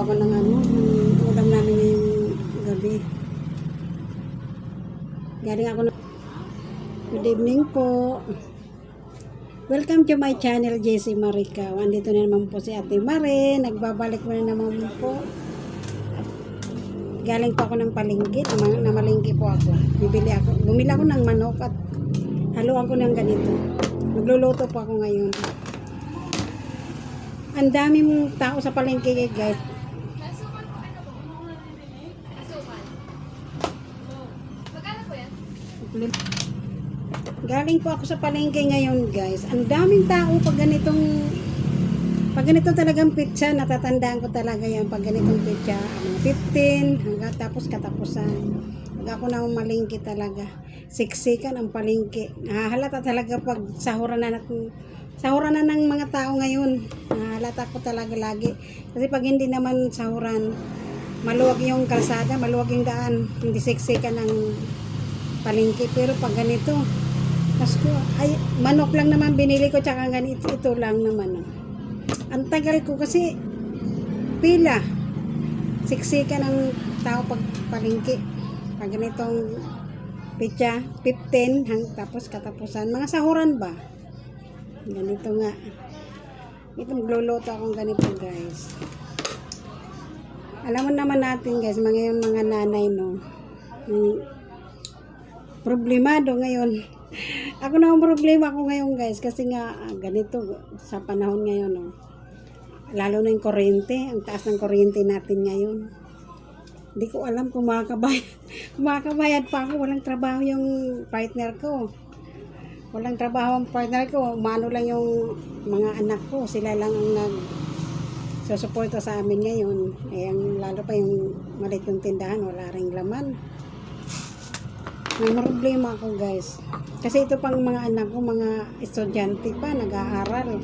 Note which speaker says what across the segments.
Speaker 1: ako ng ng ulam namin ngayong gabi. Galing ako Good evening po. Welcome to my channel, JC Marica. Andito na naman po si Ate Mare. Nagbabalik mo na naman po. Galing po ako ng palengke. Namalengke po ako. Bumili ako ng manok at haluan ko ng ganito. Magluluto po ako ngayon. Ang daming tao sa palengke, guys. Galing po ako sa palengke ngayon, guys. Ang daming tao pag ganito talagang pizza, natatandaan ko talaga yan pag ganitong pizza, mga 15 hanggang tapos katapusan. Pag ako na malingki talaga, siksikan ang palengke. Nahahalata talaga pag sahuran na ng mga tao ngayon. Nahahalata ko talaga lagi. Kasi pag hindi naman sahuran, maluwag yung kalsada, maluwag yung daan, hindi siksikan ang palengke. Pero pag ganito, ay, manok lang naman binili ko, tsaka ganito, ito lang naman. Ang tagal ko kasi pila. Siksikan ang tao pag palengke. Pag ganitong pizza, 15, tapos katapusan. Mga sahuran ba? Ganito nga. Ito, magluluto akong ganito, guys. Alam mo naman natin, guys, mga nanay, no? Problemado ngayon. Ako na ang problema ko ngayon, guys, kasi nga ganito sa panahon ngayon, no? Lalo na yung kuryente, ang taas ng kuryente natin ngayon. Hindi ko alam kung makakabayad pa ako. Walang trabaho yung partner ko. Walang trabaho ang partner ko. Umano lang yung mga anak ko. Sila lang ang nagsusuporta sa amin ngayon. Lalo pa yung maliit yung tindahan, wala ring laman. May problema ako, guys. Kasi ito pang mga anak ko, mga estudyante pa, nag-aaral.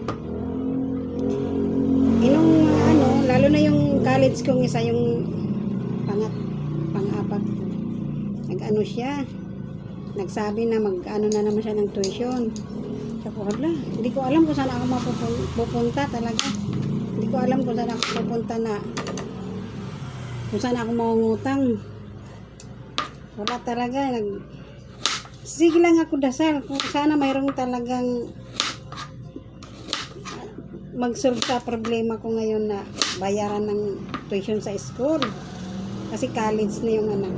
Speaker 1: Lalo na yung college kong isa, yung pang-apat ko. Siya, nagsabi na mag-ano na naman siya ng tuition. Sabi ko, hindi ko alam kung saan ako mapupunta talaga. Hindi ko alam kung saan ako pupunta kung saan ako mangungutang. Wala talaga. Sige lang ako dasal. Kung sana mayroong talagang mag-solve sa problema ko ngayon na bayaran ng tuition sa school. Kasi college na yung anak.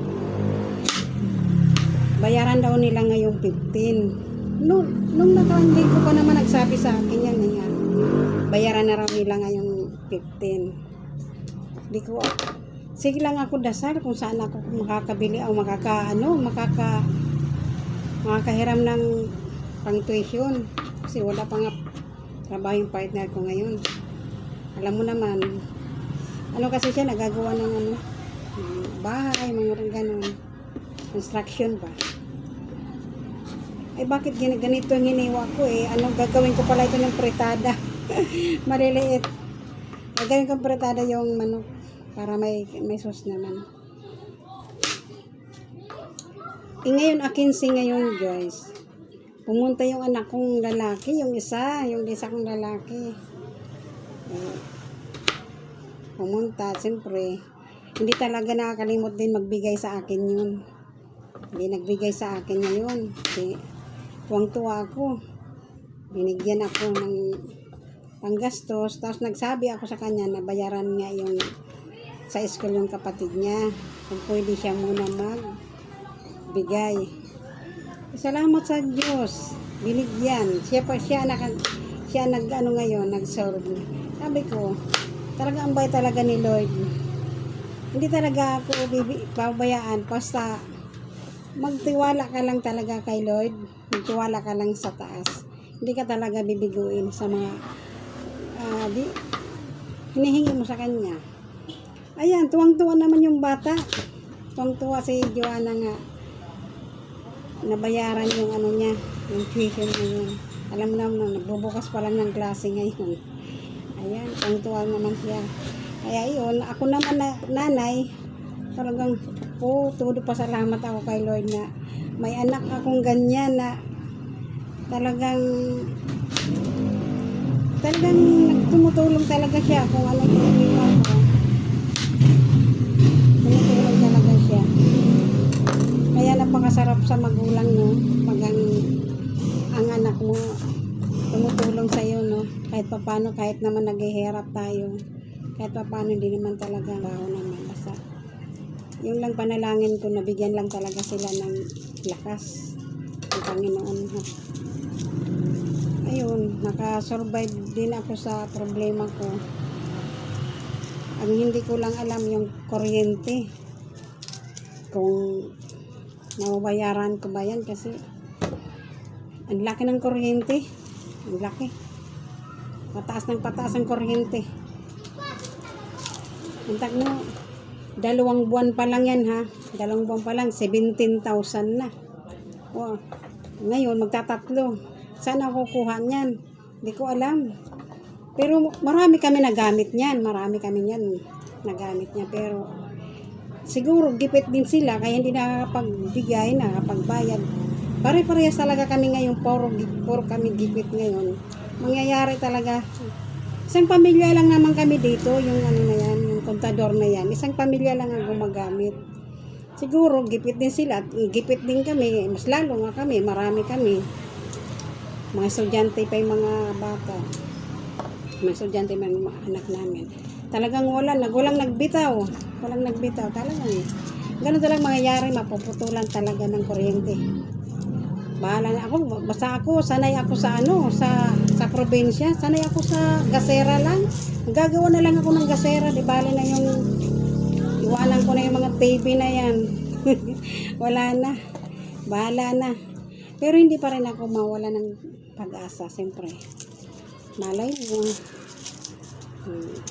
Speaker 1: Bayaran daw nila ngayong 15. Nung nakaraang ko pa naman nagsabi sa akin yan. Bayaran na raw nila ngayong 15. Di ko sige lang ako dasal kung saan ako makakabili o makakahiram ng pang tuition. Kasi wala pa nga trabaho yung partner ko ngayon. Alam mo naman, kasi siya nagagawa ng bahay, mga ganun. Construction ba? Bakit ganito ang hiniwa ko gagawin ko pala ito ng fritada. Maliliit. Gagawin ko fritada yung manok para may sauce naman. Ngayon, ngayon, guys. Pumunta yung anak kong lalaki, yung isa kong lalaki. Pumunta, siyempre. Hindi talaga nakakalimot din magbigay sa akin yun. Hindi nagbigay sa akin ngayon. Tuwang-tuwa ako. Binigyan ako ng panggastos. Tapos nagsabi ako sa kanya na bayaran nga yung sa school yung kapatid niya. Kung pwede siya muna magbigay. Salamat sa Diyos. Binigyan. Siya nag-solve. Sabi ko, talaga ang bay talaga ni Lord. Hindi talaga ako pabayaan. Basta magtiwala ka lang talaga kay Lord. Magtiwala ka lang sa taas. Hindi ka talaga bibiguin sa mga hinihingi mo sa kanya. Ayan, tuwang-tuwa naman yung bata. Tuwang-tuwa si Joanna nga. Nabayaran yung niya, yung tuition ngayon. Alam mo naman, nagbubukas pa lang ng klase ngayon. Ayan, tuwang-tuwa naman siya. Kaya yun, ako naman nanay, talagang todo pasalamat ako kay Lord na may anak akong ganyan na talagang tumutulong talaga siya kung anong problema ko. paano kahit naman naghihirap tayo, kahit paano hindi naman talaga baho naman. Basta yung lang panalangin ko, nabigyan lang talaga sila ng lakas ng Panginoon. Ayun, nakasurvive din ako sa problema ko. Ang hindi ko lang alam yung kuryente, kung mababayaran ko ba yan, kasi ang laki ng kuryente, ang laki, pataas ang kuryente. Antak mo, 2 buwan pa lang yan ha, 2 buwan pa lang 17,000 na. Wow. Ngayon magtatatlo, saan ako kuha niyan? Hindi ko alam. Pero marami kami nagamit niyan, nagamit niya, pero siguro gipit din sila kaya hindi nakakapagbigay, nakakapagbayad. Pare-parehas talaga kami ngayon, puro kami gipit ngayon. Mangyayari talaga. Isang pamilya lang naman kami dito, yung ano na yan, yung kontador na yan. Isang pamilya lang ang gumagamit. Siguro gipit din sila, gipit din kami, mas lalo nga kami, marami kami. Mga estudyante pa yung mga bata. Mga estudyante pa yung mga anak namin. Talagang walang nagbitaw. Walang nagbitaw. Talagang ganun talagang mangyayari, mapuputulan talaga ng kuryente. Bahala na ako. Basta ako, sanay ako sa sa probinsya. Sanay ako sa gasera lang. Gagawa na lang ako ng gasera. Di bali na yung iwanan ko na yung mga TV na yan. Wala na. Bahala na. Pero hindi pa rin ako mawala ng pag-asa. Siyempre. Malay mo.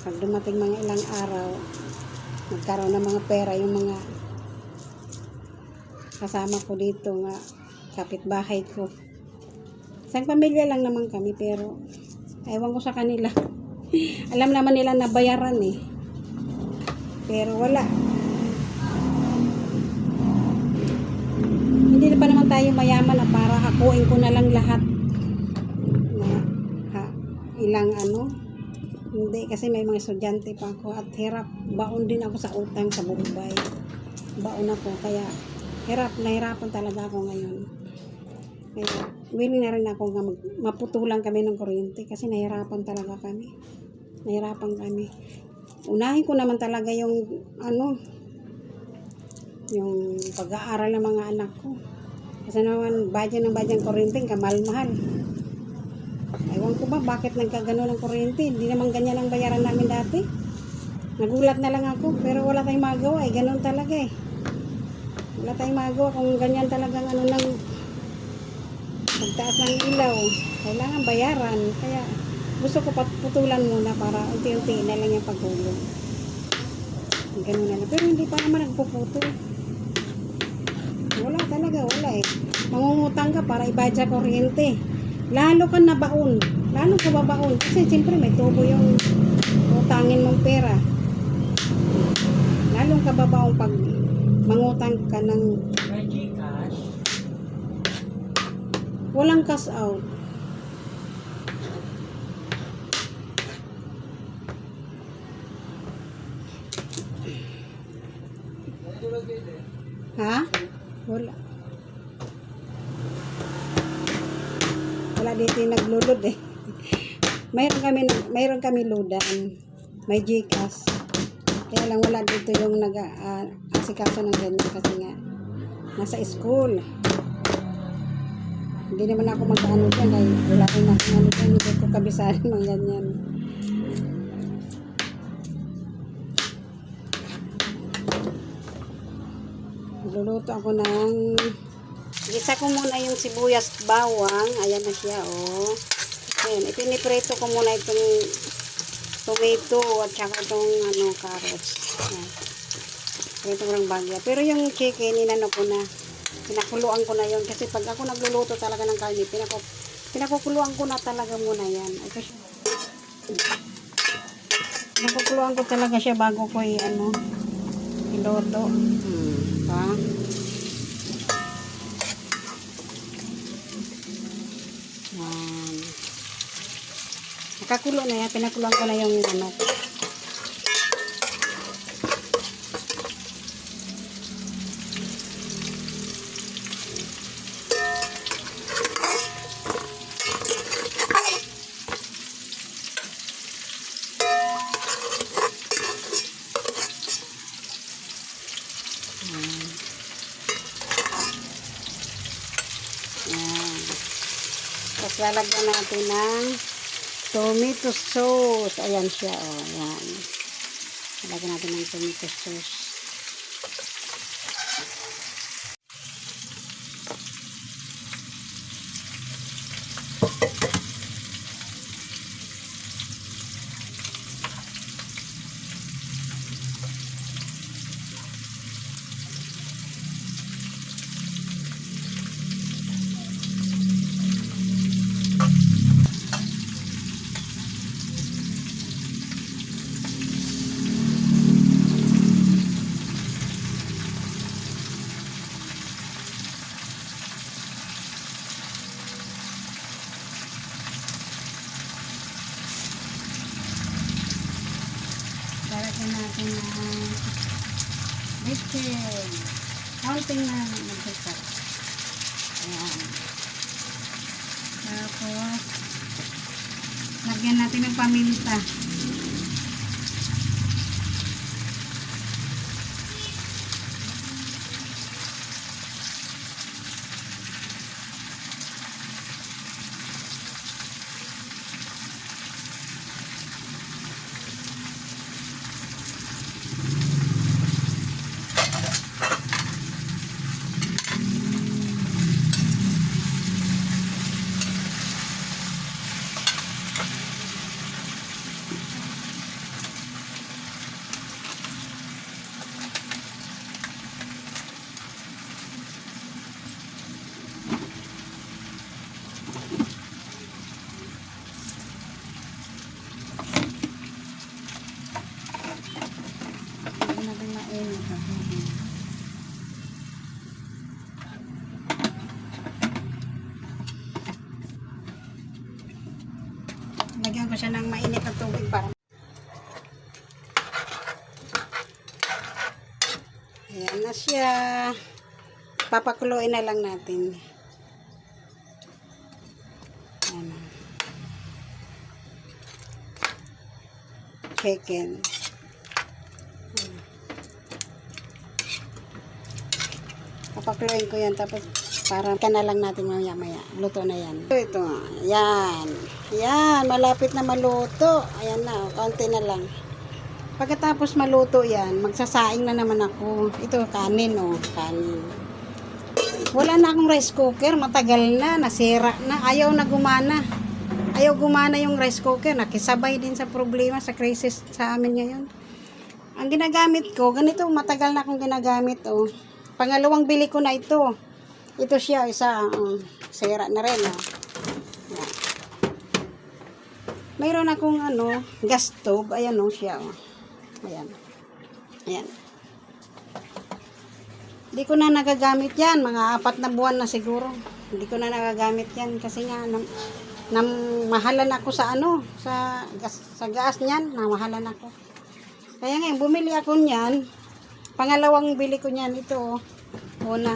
Speaker 1: Pag dumating mga ilang araw, magkaroon ng mga pera yung mga kasama ko dito nga kapitbahay ko. Isang pamilya lang naman kami, pero ewan ko sa kanila. Alam naman nila na bayaran eh. Pero wala. Hindi pa naman tayo mayaman na para hakuin ko na lang lahat. Ilang hindi, kasi may mga estudyante pa ako at hirap. Baon din ako sa utang sa Bombay. Baon ako, kaya nahirapan talaga ako ngayon. Kaya willing na rin ako nga maputulan kami ng kuryente kasi nahirapan talaga kami. Unahin ko naman talaga yung yung pag-aaral ng mga anak ko. Kasi naman budget ng kuryente, kamahal-mahal. Ewan ko ba bakit nagkagano ng kuryente. Hindi naman ganyan ang bayaran namin dati. Nagulat na lang ako, pero wala tayong magawa. Ganun talaga eh. Wala tayong magawa kung ganyan talagang ng pagtaas ng ilaw. Kailangan bayaran. Kaya gusto ko putulan muna para unti-unti na lang yung paghulog. Ganun na lang. Pero hindi pa naman nagpuputol. Wala eh. Mangungutang ka para ibayad sa kuryente. Lalo ka nabaon. Lalo ka babaon. Kasi siyempre may tubo yung utangin mong pera. Lalong ka babaon pag mangutang ka ng
Speaker 2: Gcash.
Speaker 1: walang cash out. Ha? Wala. Wala dito yung naglulod eh. Mayroon kami loadan. May Gcash. Kaya lang wala dito yung asikaso ng ganyan kasi nga nasa school. Hindi naman ako mag-ano dyan dahil wala kong nakano dyan. Hindi ko kabisado mga ganyan. Luluto ako ng isa ko muna yung sibuyas bawang. Ayan na siya oh. Ayan, ipiniprito ko muna itong tomato at saka itong carrots. Ayan. Prito ko ng bagya. Pero yung chicken inano ko na, pinakuluan ko na yon kasi pag ako nagluluto talaga ng karne, pinakukuluan ko na talaga muna yan. Ito siya. Pinakukuluan ko talaga siya bago ko iloto. Pa. Nakakulo na yan. Pinakuluan ko na yung Yan. Tapos lalagyan natin ng tomato sauce. Ayan siya, oh. Ayan. Lalagyan natin ng tomato sauce. Lalagyan natin ng bacon. Counting na mag-bacon. Ayan. Tapos, lagyan natin ng paminta. Lagyan natin mainit. Lagyan ko siya ng mainit na tubig para. Ayan na siya. Papakuluin na lang natin. Ayan. Chicken. Papakuluin ko yan tapos para ka na lang natin maya-maya. Luto na yan. Ito. Yan. Yan. Malapit na maluto. Ayan na. Konti na lang. Pagkatapos maluto yan, magsasaing na naman ako. Ito, kanin, oh. Kanin. Wala na akong rice cooker. Matagal na. Nasira na. Ayaw na gumana. Ayaw gumana yung rice cooker. Nakisabay din sa problema, sa crisis sa amin ngayon. Ang ginagamit ko, ganito, matagal na akong ginagamit, oh. Pangalawang bili ko na ito. Ito siya, isa, sira na rin, oh. Yan. Mayroon akong, gas stove. Ayan, oh, siya, oh. Ayan. Ayan. Hindi ko na nagagamit yan. Mga 4 na buwan na siguro. Hindi ko na nagagamit yan. Kasi nga, mahalan ako sa sa gas niyan. Namahalan ako. Kaya ngayon, bumili ako niyan. Pangalawang bili ko niyan. Ito, una.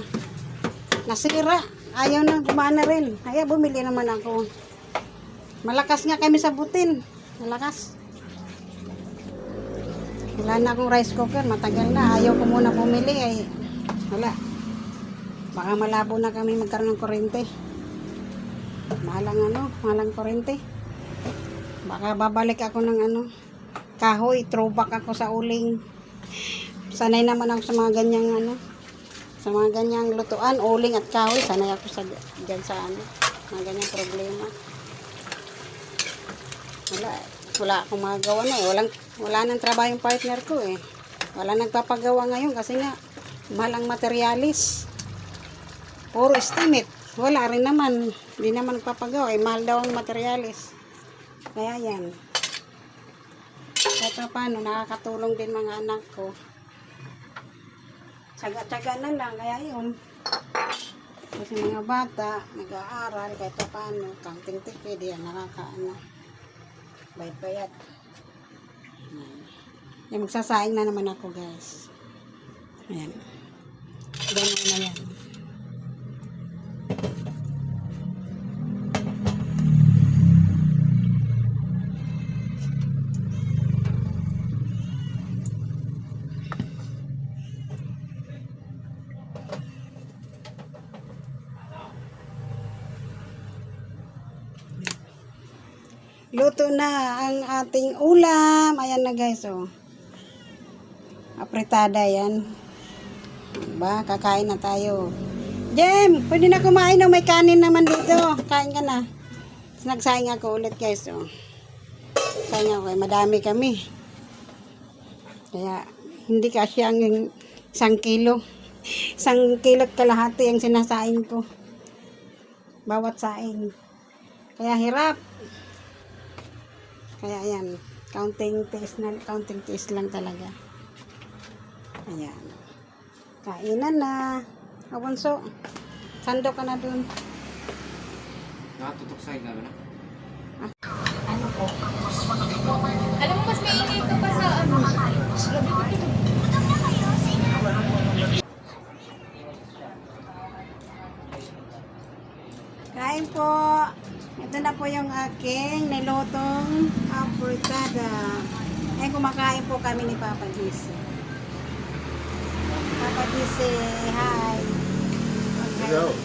Speaker 1: Nasira. Ayaw na, gumana rin. Kaya bumili naman ako. Malakas nga kami sa butin. Malakas. Wala na akong rice cooker, matagal na. Ayaw ko muna bumili ay wala. Baka malabo na kami magkaroon ng kuryente. Mahalang kuryente. Baka babalik ako ng kahoy, throwback ako sa uling. Sanay naman ako sa mga ganyang sa mga ganyang lutuan, uling at kahoy. Sanay ako sa diyan sa mga ganyang problema. Wala akong magawa na eh. Wala nang trabaho yung partner ko eh. Wala nagpapagawa ngayon kasi nga mahal ang materialis. Puro estimate. Wala rin naman. Hindi naman nagpapagawa eh. Mahal daw ang materialis. Kaya yan. Kahit paano, nakakatulong din mga anak ko. Tsaga-tsaga na lang. Kaya yun. Kasi mga bata, nag-aaral, kahit paano, counting tipid, yan, bayad-bayad. Yan, magsasaing na naman ako, guys. Ayan. Ganyan na yan. Luto na ang ating ulam. Ayan na guys, oh. Apretada yan. Diba? Kakain na tayo. Jem, pwede na kumain, oh. May kanin naman dito. Kain ka na. Nagsaing ako ulit guys, oh. Saing ako, madami kami. Kaya, hindi kasi ang 1 kilo. 1 kilo at kalahati ang sinasaing ko. Bawat saing. Kaya hirap. Kaya ayan, counting taste lang talaga. Ayan. Kainan na. Abunso, sando ka na dun.
Speaker 2: Nakatutok sa na ba?
Speaker 3: Alam mo, mas mainit ka pa sa ano.
Speaker 1: Kain po. Ito na po yung aking nilutong apretada. Eh, kumakain po kami ni Papa Jesse. Papa Jesse, hi.
Speaker 2: Hello.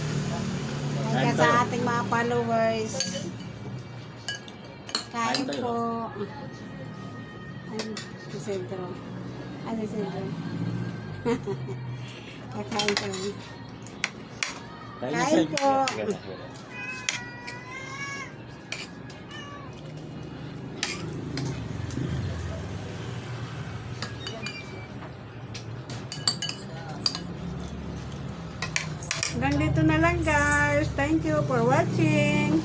Speaker 1: Hi ka sa ating mga followers. Kain po. Ay, si Sentro. Ay, si Sentro. Kakain po. Kain po. Hanggang dito na lang guys. Thank you for watching.